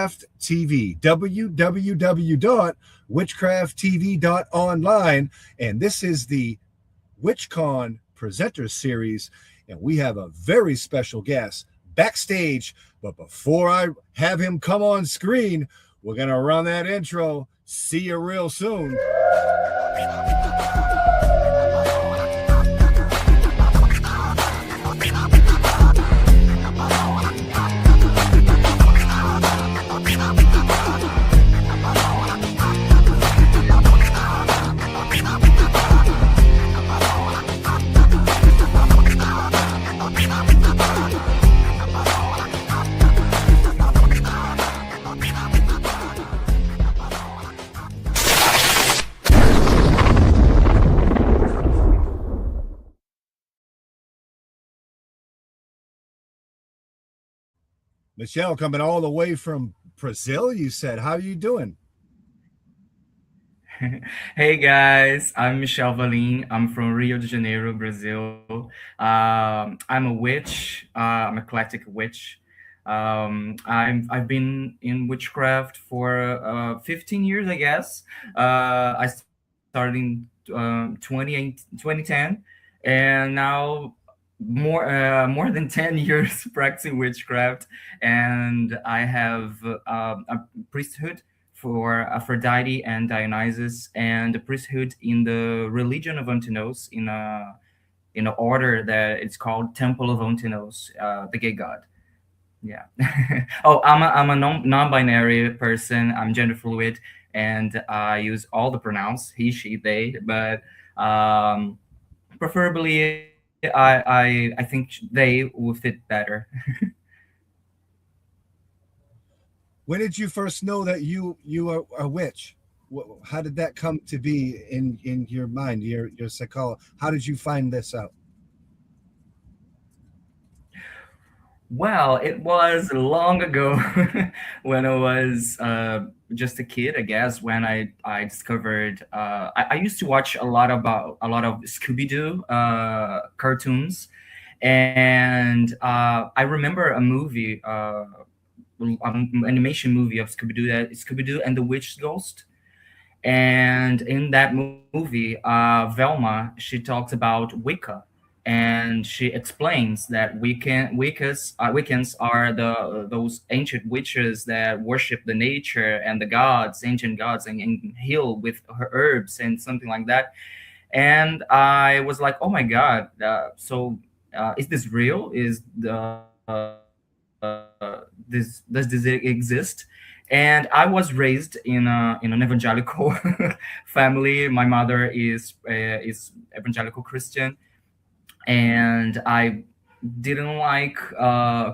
Witchcraft TV, www.witchcrafttv.online. And this is the WitchCon Presenter Series. And we have a very special guest backstage. But before I have him come on screen, we're going to run that intro. See you real soon. Michelle, coming all the way from Brazil, you said. How are you doing? Hey guys, I'm Michel Valim. I'm from Rio de Janeiro, Brazil. I'm a witch. I'm a eclectic witch. I've been in witchcraft for 15 years, I guess. I started in 2010, and now more than 10 years practicing witchcraft, and I have a priesthood for Aphrodite and Dionysus, and the priesthood in the Religion of Antinous, in an order that it's called Temple of Antinous, the gay god. Yeah. Oh, I'm a non-binary person. I'm gender fluid, and I use all the pronouns he, she, they. But preferably, I think they will fit better. When did you first know that you are a witch? How did that come to be in your mind, your psychology? How did you find this out? Well, it was long ago when I was just a kid, I guess, when I discovered I used to watch a lot of Scooby Doo cartoons, and I remember a movie, animation movie of Scooby Doo, that Scooby Doo and the Witch's Ghost. And in that movie, Velma, she talks about Wicca, and she explains that Wiccans are those ancient witches that worship the nature and the gods, ancient gods, and heal with her herbs and something like that. And I was like, oh my god, is this real? Is does this exist? And I was raised in an evangelical family. My mother is evangelical Christian, and I didn't like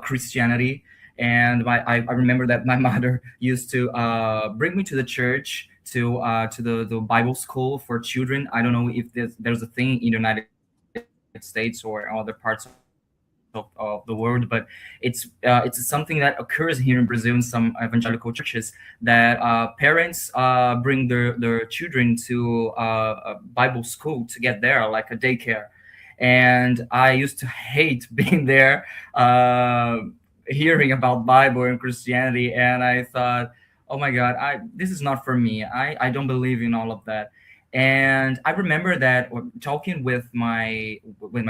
Christianity. And I remember that my mother used to bring me to the church, to the Bible school for children. I don't know if there's a thing in the United States or other parts of the world, but it's something that occurs here in Brazil in some evangelical churches, that parents bring their children to a Bible school to get there, like a daycare. And I used to hate being there, hearing about Bible and Christianity, and I thought, oh my God, this is not for me. I don't believe in all of that. And I remember that talking with my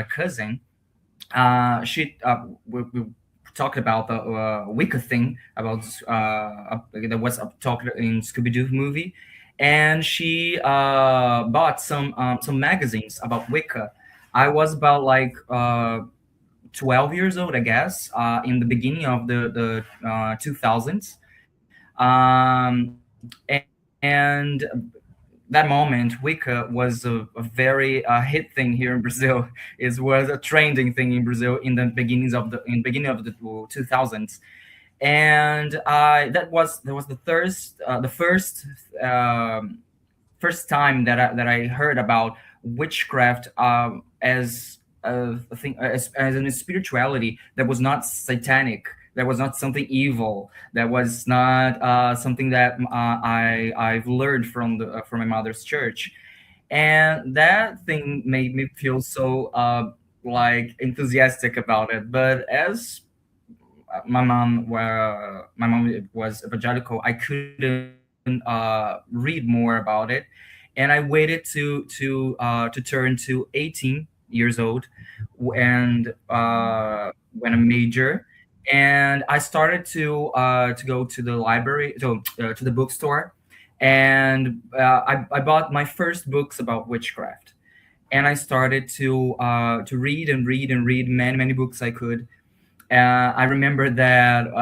cousin, she we talked about the Wicca thing, about that was talked in Scooby Doo movie, and she bought some magazines about Wicca. I was about like 12 years old, I guess, in the beginning of the 2000s. And that moment, Wicca was a very hit thing here in Brazil. It was a trending thing in Brazil in the beginning of the 2000s. And that was the first time that I heard about witchcraft, as a thing, as a spirituality that was not satanic, that was not something evil, that was not something that I've learned from my mother's church. And that thing made me feel so like enthusiastic about it. But my mom was evangelical, I couldn't read more about it, and I waited to turn to 18 years old, and when I major, and I started to go to the library, to the bookstore, and I bought my first books about witchcraft, and I started to read and read and read many books I could. I remember that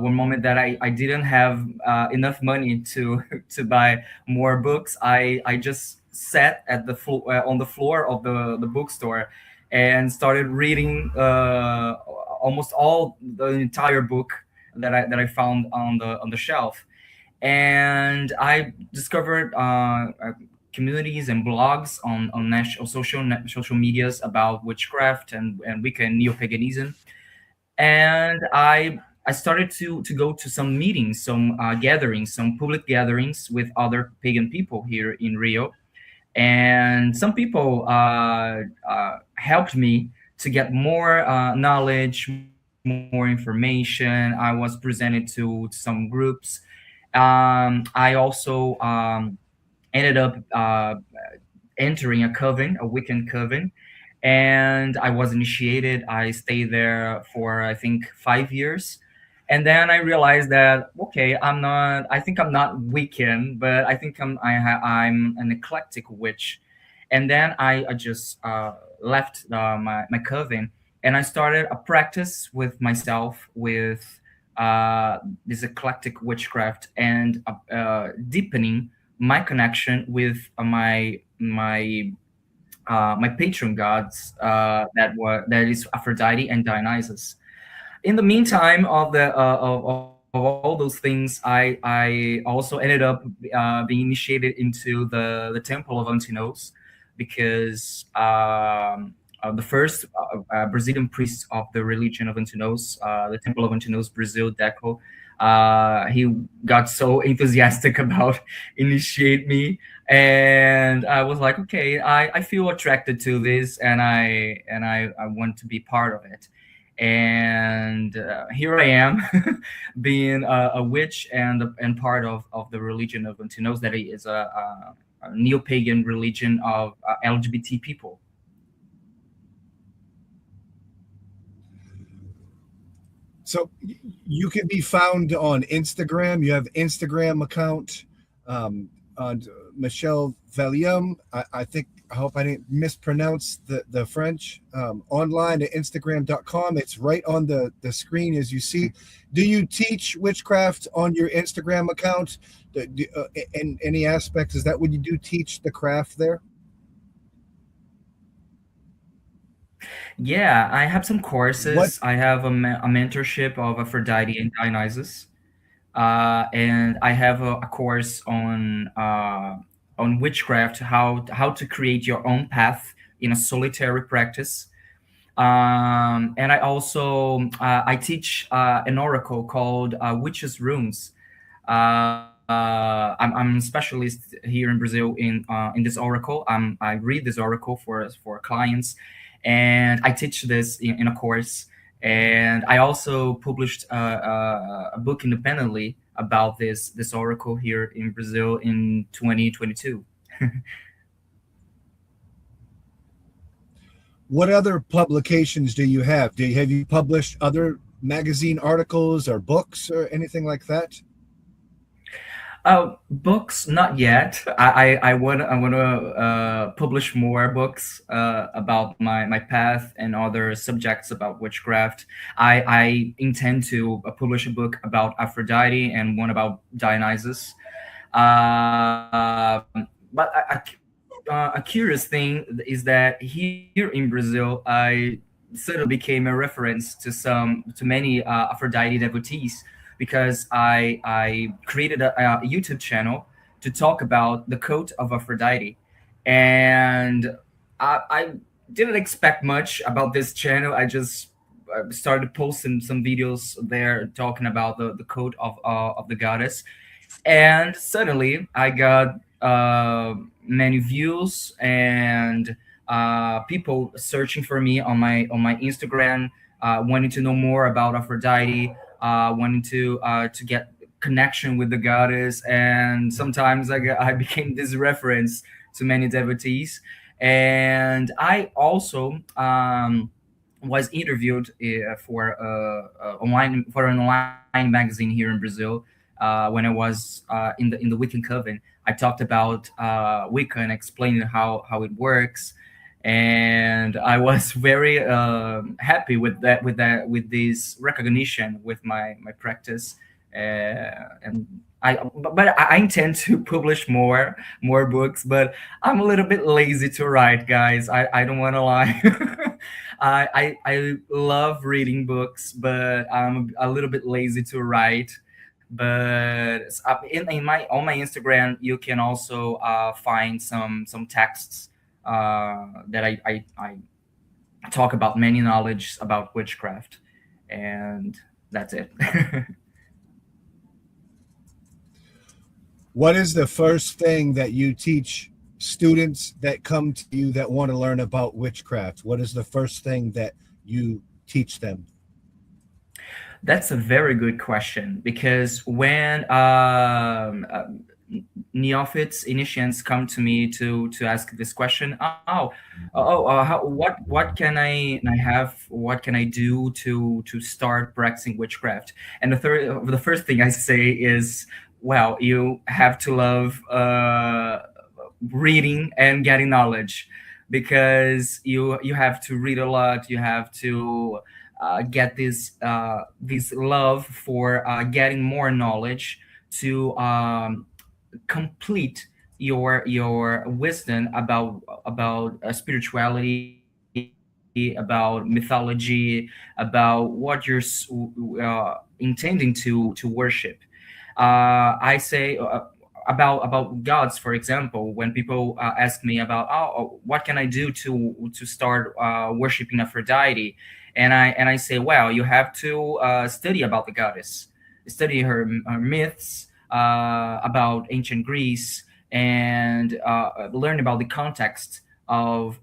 one moment that I didn't have enough money to to buy more books. I just sat at the on the floor of the bookstore and started reading almost all the entire book that I found on the shelf. And I discovered communities and blogs on national social medias about witchcraft and Wicca and neo paganism, and I started to go to some meetings, some gatherings, some public gatherings with other pagan people here in Rio, and some people helped me to get more knowledge, more information. I was presented to some groups. I also ended up entering a coven, a Wiccan coven, and I was initiated. I stayed there for I think 5 years, and then I realized that okay, I'm not. I think I'm not Wiccan, but I think I'm an eclectic witch. And then I just left my coven, and I started a practice with myself with this eclectic witchcraft, and deepening my connection with my patron gods, that is Aphrodite and Dionysus. In the meantime of of all those things, I also ended up being initiated into the Temple of Antinous, because the first Brazilian priest of the religion of Antinous, the Temple of Antinous, Brazil, Deco, he got so enthusiastic about initiate me, and I was like, okay, I feel attracted to this, and I want to be part of it. And here I am, being a witch and part of the religion of Antinos, that is a neo-pagan religion of LGBT people. So you can be found on Instagram. You have Instagram account on Michel Valim. I think I hope I didn't mispronounce the French. Online at Instagram.com. It's right on the screen as you see. Do you teach witchcraft on your Instagram account? In any aspects? Is that what you do? Teach the craft there? Yeah, I have some What courses. I have a mentorship of Aphrodite and Dionysus, and I have a course on witchcraft, how to create your own path in a solitary practice. And I also I teach an oracle called Witches Runes. I'm a specialist here in Brazil in this oracle. I read this oracle for clients, and I teach this in a course. And I also published a book independently about this oracle here in Brazil in 2022. what other publications do you have? Have you published other magazine articles or books or anything like that? Books, not yet. I want to publish more books about my path and other subjects about witchcraft. I intend to publish a book about Aphrodite and one about Dionysus. But a curious thing is that here in Brazil, I suddenly became a reference to many Aphrodite devotees, because I created a YouTube channel to talk about the cult of Aphrodite, and I didn't expect much about this channel. I just started posting some videos there talking about the cult of the goddess, and suddenly I got many views, and people searching for me on my Instagram, wanting to know more about Aphrodite, wanting to get connection with the goddess, and sometimes I became this reference to many devotees. And I also was interviewed for an online magazine here in Brazil when I was in the Wiccan coven. I talked about Wicca and explaining how it works, and I was very happy with this recognition with my practice, and I intend to publish more books, but I'm a little bit lazy to write, guys. I don't want to lie. I love reading books, but I'm a little bit lazy to write. But in my on my Instagram, you can also find some texts that I talk about many knowledge about witchcraft, and that's it. What is the first thing that you teach students that come to you that want to learn about witchcraft? What is the first thing that you teach them? That's a very good question, because when neophytes, initiates come to me to ask this question, what can I have? What can I do to start practicing witchcraft? And the first thing I say is, well, you have to love reading and getting knowledge, because you have to read a lot. You have to get this love for getting more knowledge to complete your wisdom about spirituality, about mythology, about what you're intending to worship. I say about gods, for example, when people ask me about, what can I do to start worshiping Aphrodite, and I say, well, you have to study about the goddess, study her myths, about ancient Greece, and learn about the context of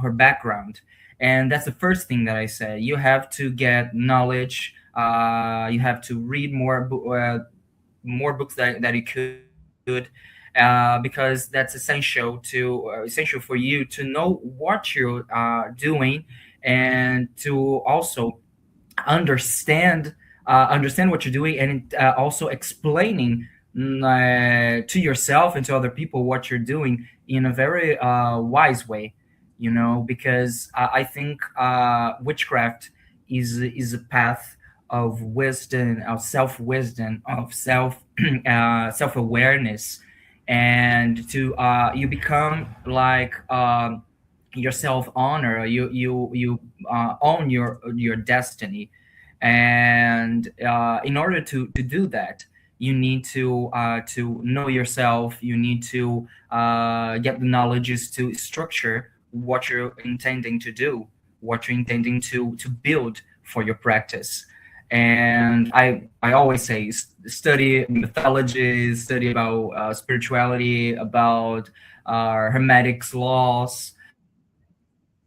her background. And that's the first thing that I say. You have to get knowledge. You have to read more books that you could, because that's essential for you to know what you're doing, and to also understand understand what you're doing, and also explaining to yourself and to other people what you're doing in a very wise way, because I think witchcraft is a path of wisdom, of self wisdom, of self awareness, and to you become like your self honor. You own your destiny, and in order to do that, you need to know yourself. You need to get the knowledges to structure what you're intending to do, what you're intending to build for your practice. And I always say, study mythology, study about spirituality, about hermetics laws,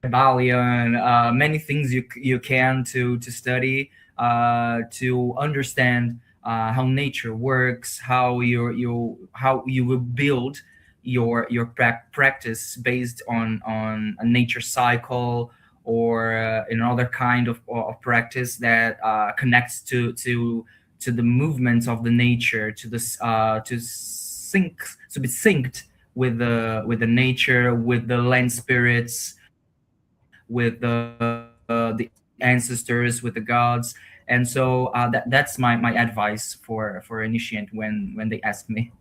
Kybalion, many things you can to study, to understand how nature works, how you will build your practice based on a nature cycle, or another kind of practice that connects to the movements of the nature, to this to be synced with the nature, with the land spirits, with the ancestors, with the gods. And so that's my advice for initiate when they ask me.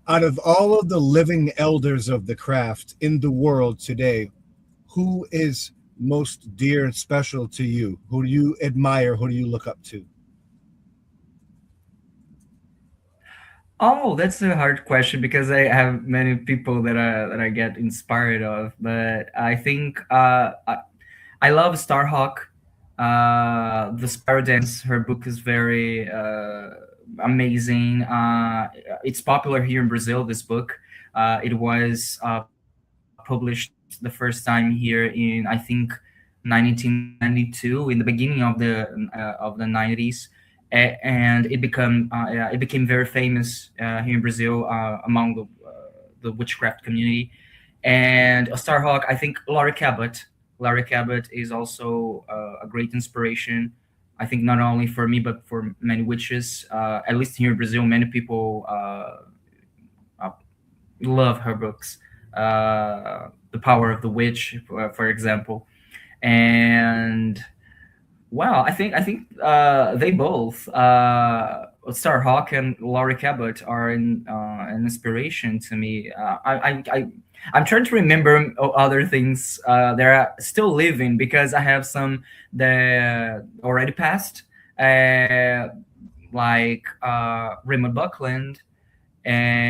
Out of all of the living elders of the craft in the world today, who is most dear and special to you? Who do you admire? Who do you look up to? Oh, that's a hard question, because I have many people that I get inspired of. But I think I love Starhawk. The Spiral Dance, her book is very amazing. It's popular here in Brazil, this book. It was published first time here in, I think, 1992, in the beginning of the 90s. And it became very famous here in Brazil among the witchcraft community. And Starhawk, I think Laurie Cabot is also a great inspiration. I think not only for me but for many witches. At least here in Brazil, many people uh, love her books. The Power of the Witch, for example. And wow, I think they both Starhawk and Laurie Cabot are an inspiration to me. I'm trying to remember other things that are still living, because I have some that already passed, uh, like Raymond Buckland. I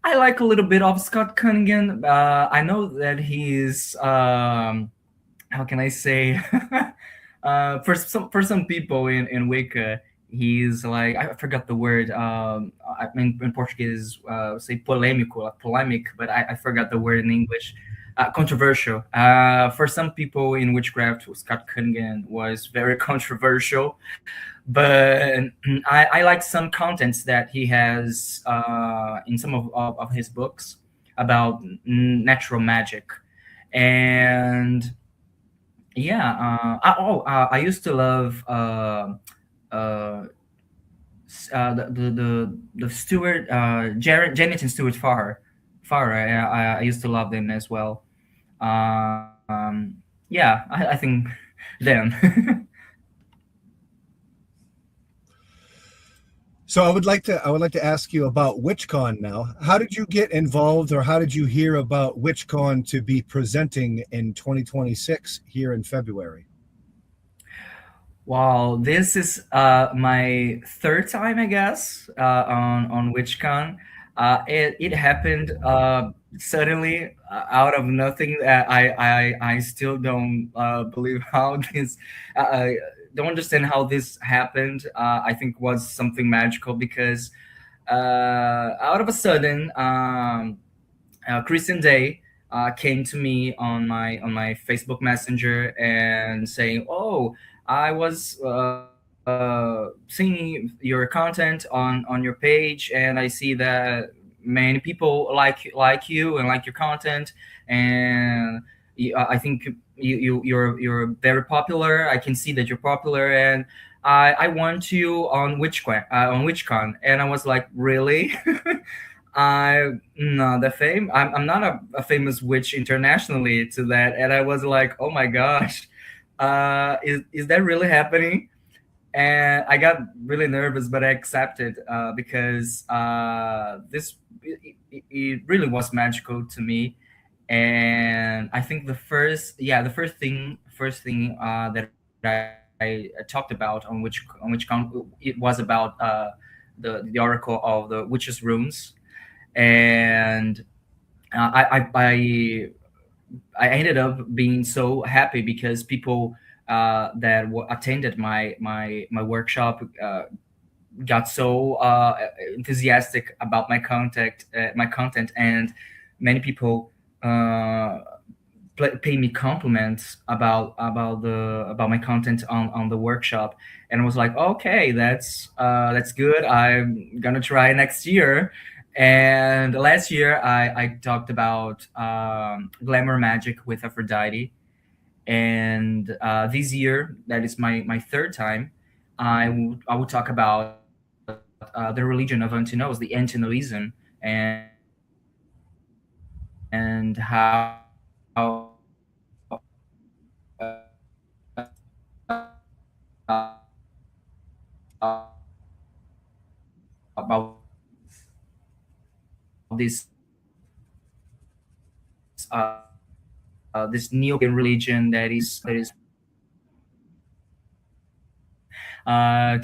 like a little bit of Scott Cunningham. I know that he's how can I say for some people in Wicca, he's like, I forgot the word. I mean, in Portuguese, say polêmico, like polemic, but I forgot the word in English. Controversial. For some people in witchcraft, Scott Cunningham was very controversial, but I like some contents that he has in some of his books about natural magic. And yeah, I used to love uh, the Stewart, Janet and Stewart Farrar. I used to love them as well. Yeah, I think them. So I would like to ask you about WitchCon now. How did you get involved, or how did you hear about WitchCon to be presenting in 2026 here in February? Wow, this is my third time, I guess, on WitchCon. It happened suddenly, out of nothing. I still don't believe how this. Don't understand how this happened. I think was something magical, because out of a sudden, Christian Day came to me on my Facebook Messenger and saying, "Oh, I was seeing your content on your page, and I see that many people like you and like your content, and I think you're very popular. I can see that you're popular, and I want you on WitchCon." And I was like, "Really?" I'm not a I'm not a famous witch internationally to that, and I was like, "Oh my gosh, is that really happening?" And I got really nervous, but I accepted because this it really was magical to me. And I think the first thing that I talked about on which it was about the oracle of the witches' runes. And I ended up being so happy because people that attended my workshop got so enthusiastic about my content, and many people uh, pay me compliments about my content on the workshop. And I was like, okay, that's good. I'm gonna try next year. And last year I talked about glamour magic with Aphrodite, and this year, that is my third time, I would talk about the religion of Antinous, the Antinoism, and how about this neo pagan religion that is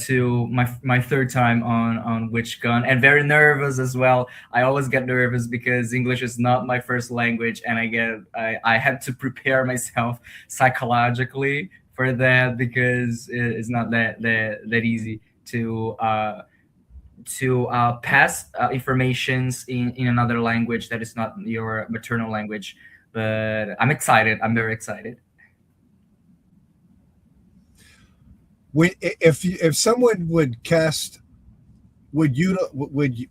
to my third time on WitchCon, and very nervous as well. I always get nervous because English is not my first language, and I have to prepare myself psychologically for that, because it's not that easy to pass informations in another language that is not your maternal language. But I'm excited. I'm very excited. If someone would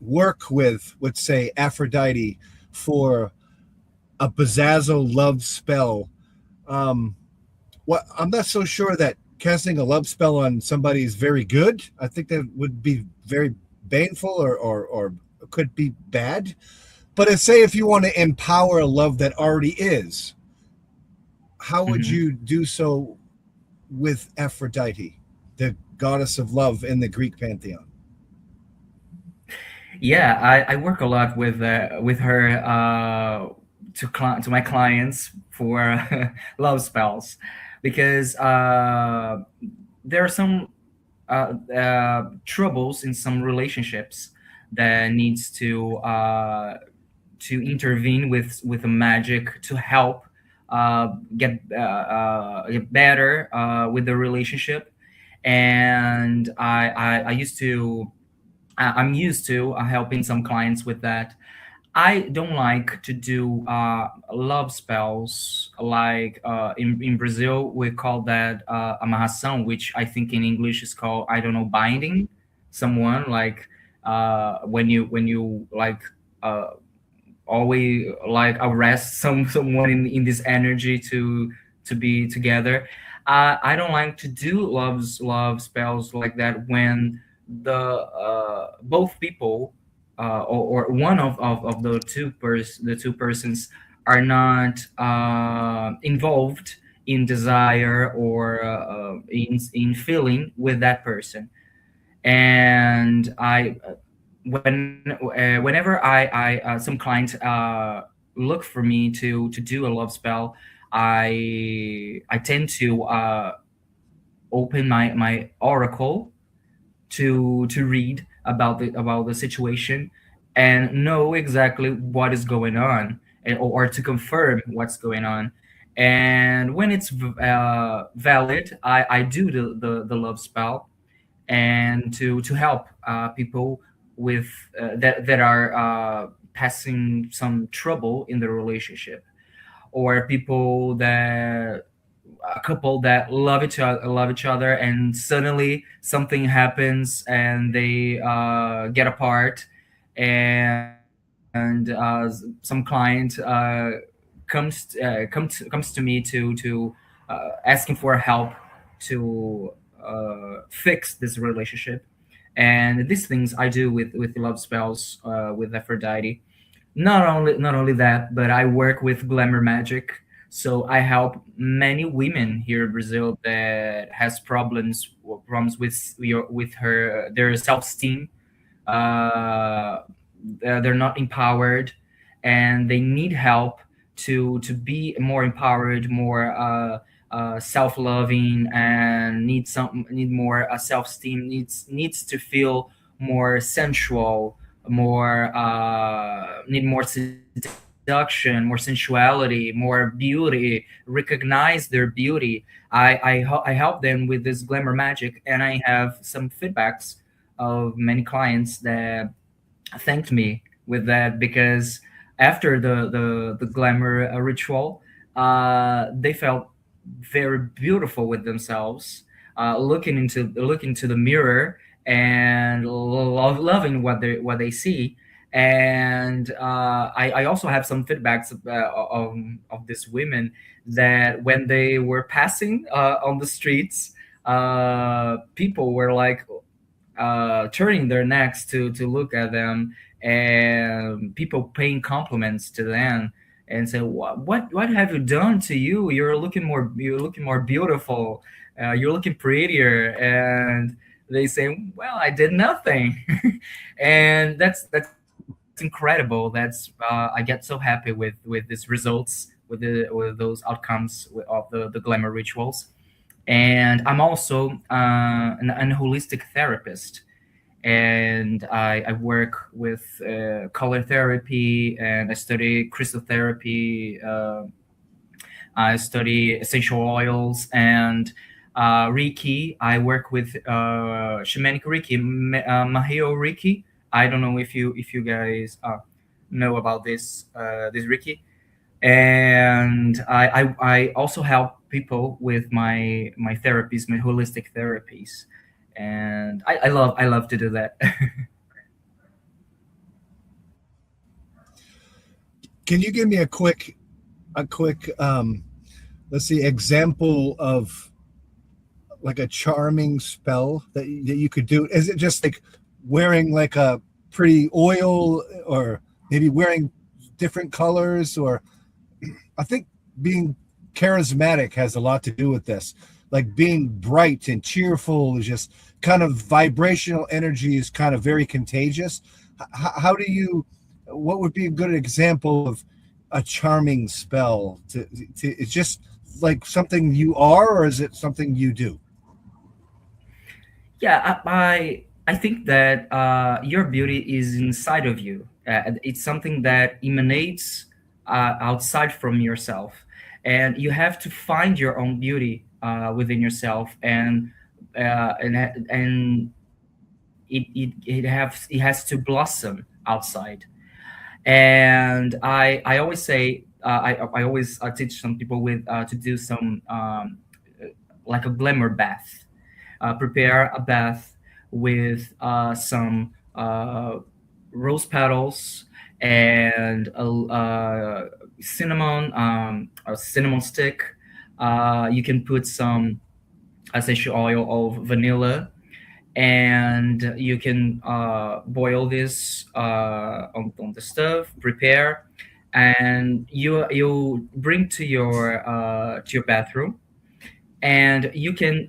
work with, let's say, Aphrodite for a Bazazzo love spell, what I'm not so sure that casting a love spell on somebody is very good. I think that would be very baneful or could be bad. But let's say if you want to empower a love that already is, how would Mhm. you do so with Aphrodite, the goddess of love in the Greek pantheon? Yeah, I work a lot with her to my clients for love spells, because there are some troubles in some relationships that needs to intervene with a magic to help get better with the relationship. And I used to I'm used to helping some clients with that. I don't like to do love spells like in Brazil we call that amarração, which I think in English is called, I don't know, binding someone, like when you like uh, always like arrest someone in this energy to be together. I don't like to do love spells like that when the both people or one of the two persons are not involved in desire or in feeling with that person. And whenever I some clients look for me to do a love spell, I tend to open my oracle to read about the situation and know exactly what is going on, or to confirm what's going on. And when it's valid, I do the love spell, and to help people with that are passing some trouble in the relationship, or people that a couple that love each other, and suddenly something happens and they get apart. And some client comes to me to asking for help to fix this relationship. And these things I do with love spells with Aphrodite. Not only that, but I work with glamour magic. So I help many women here in Brazil that has problems with her their self-esteem. They're not empowered, and they need help to be more empowered, more self-loving, and need more self-esteem, needs to feel more sensual, more need more seduction, more sensuality, more beauty, recognize their beauty. I help them with this glamour magic, and I have some feedbacks of many clients that thanked me with that, because after the glamour ritual, they felt very beautiful with themselves, looking into the mirror and loving what they see. And I also have some feedbacks of these women that when they were passing on the streets, people were like turning their necks to look at them, and people paying compliments to them and say, what have you done to you? You're looking more beautiful. You're looking prettier. And they say, well, I did nothing. And that's incredible. I get so happy with these results, with those outcomes of the glamour rituals. And I'm also an holistic therapist, and I work with color therapy, and I study crystal therapy. I study essential oils, and Reiki. I work with shamanic Reiki, Mahio Reiki. I don't know if you guys know about this Reiki. And I also help people with my therapies, my holistic therapies, and I love to do that. Can you give me a quick let's see example of like a charming spell that you could do? Is it just like wearing like a pretty oil, or maybe wearing different colors? Or I think being charismatic has a lot to do with this. Like being bright and cheerful is just kind of vibrational energy is kind of very contagious. How do you? What would be a good example of a charming spell? It's just like something you are, or is it something you do? Yeah, I think that your beauty is inside of you. It's something that emanates outside from yourself, and you have to find your own beauty within yourself, and it has to blossom outside. And I always say I always teach some people with to do some like a glamour bath. Prepare a bath with some rose petals and a cinnamon stick. You can put some essential oil of vanilla, and you can boil this on the stove, prepare, and you bring to your bathroom, and you can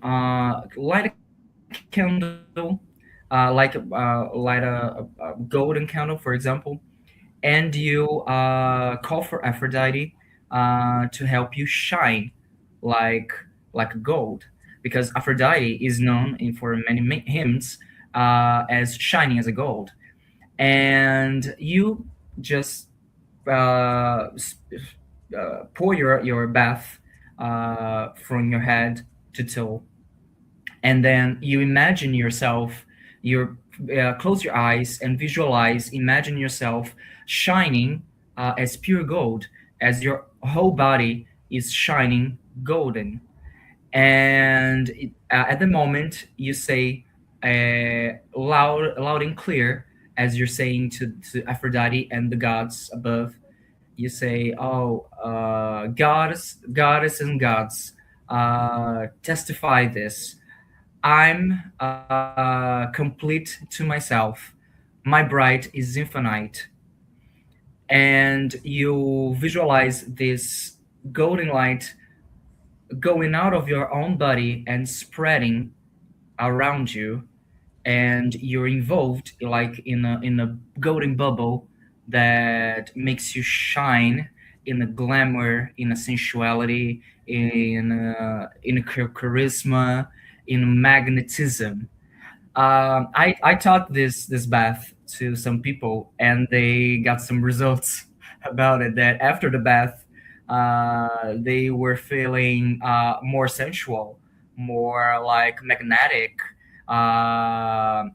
light a candle, light a golden candle, for example, and you call for Aphrodite to help you shine like gold, because Aphrodite is known for many hymns as shining as a gold, and you just s- pour your bath from your head to toe, and then you imagine yourself, you close your eyes and visualize, imagine yourself shining as pure gold, as your whole body is shining golden. And at the moment you say loud and clear, as you're saying to Aphrodite and the gods above, you say, "Oh, goddess and gods, testify this. I'm complete to myself. My bride is infinite." And you visualize this golden light going out of your own body and spreading around you, and you're involved like in a golden bubble that makes you shine in a glamour, in a sensuality, in a charisma, in magnetism. I taught this bath to some people, and they got some results about it. That after the bath, they were feeling more sensual, more like magnetic. I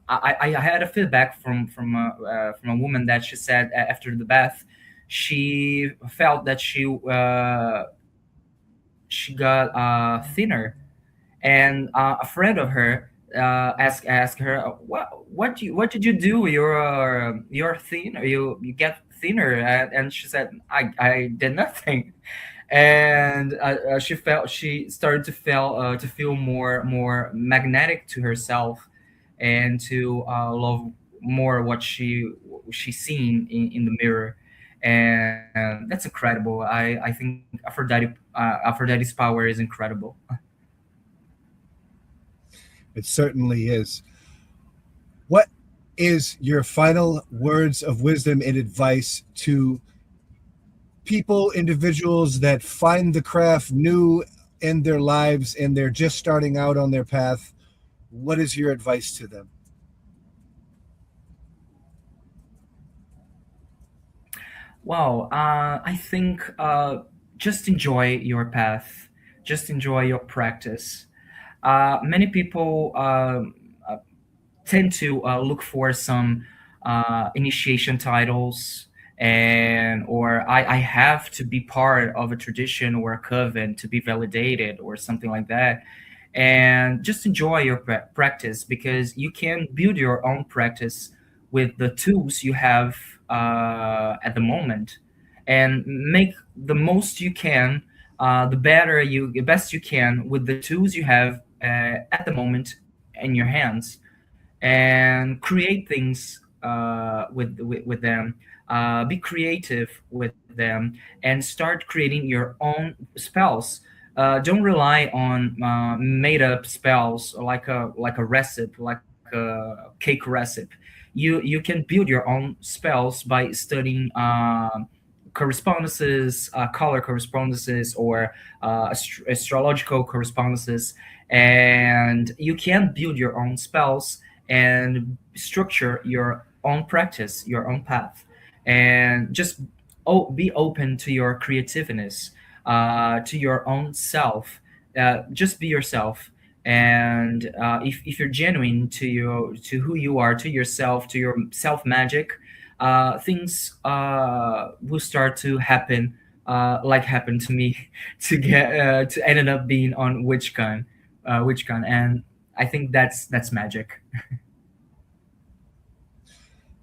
had a feedback from a woman that she said after the bath, she felt that she got thinner, and a friend of her asked her, what did you do? You're thin, or you get thinner?" And she said, I did nothing. And she started to feel more magnetic to herself, and to love more what she's seen in the mirror. And that's incredible. I think Aphrodite's power is incredible. It certainly is. What is your final words of wisdom and advice to people, individuals that find the craft new in their lives and they're just starting out on their path? What is your advice to them? Wow, I think just enjoy your path, just enjoy your practice. Many people tend to look for some initiation titles, and or I have to be part of a tradition or a coven to be validated or something like that. And just enjoy your practice, because you can build your own practice with the tools you have at the moment, and make the most you can, the best you can with the tools you have at the moment in your hands, and create things with them. Be creative with them, and start creating your own spells. Don't rely on made up spells, like a recipe, like a cake recipe. You can build your own spells by studying correspondences, color correspondences, or astrological correspondences, and you can build your own spells and structure your own practice, your own path, and just be open to your creativeness, to your own self. Just be yourself, and if you're genuine to who you are, to yourself, to your self magic, things will start to happen, like happened to me, to ended up being on WitchCon, and I think that's magic.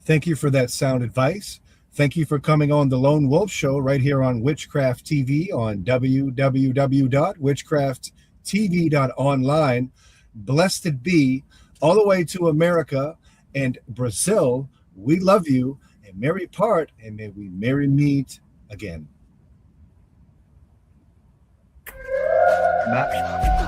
Thank you for that sound advice. Thank you for coming on the Lone Wolf Show right here on Witchcraft TV on www.witchcrafttv.online. Blessed be all the way to America and Brazil. We love you, and merry part, and may we merry meet again. Bye.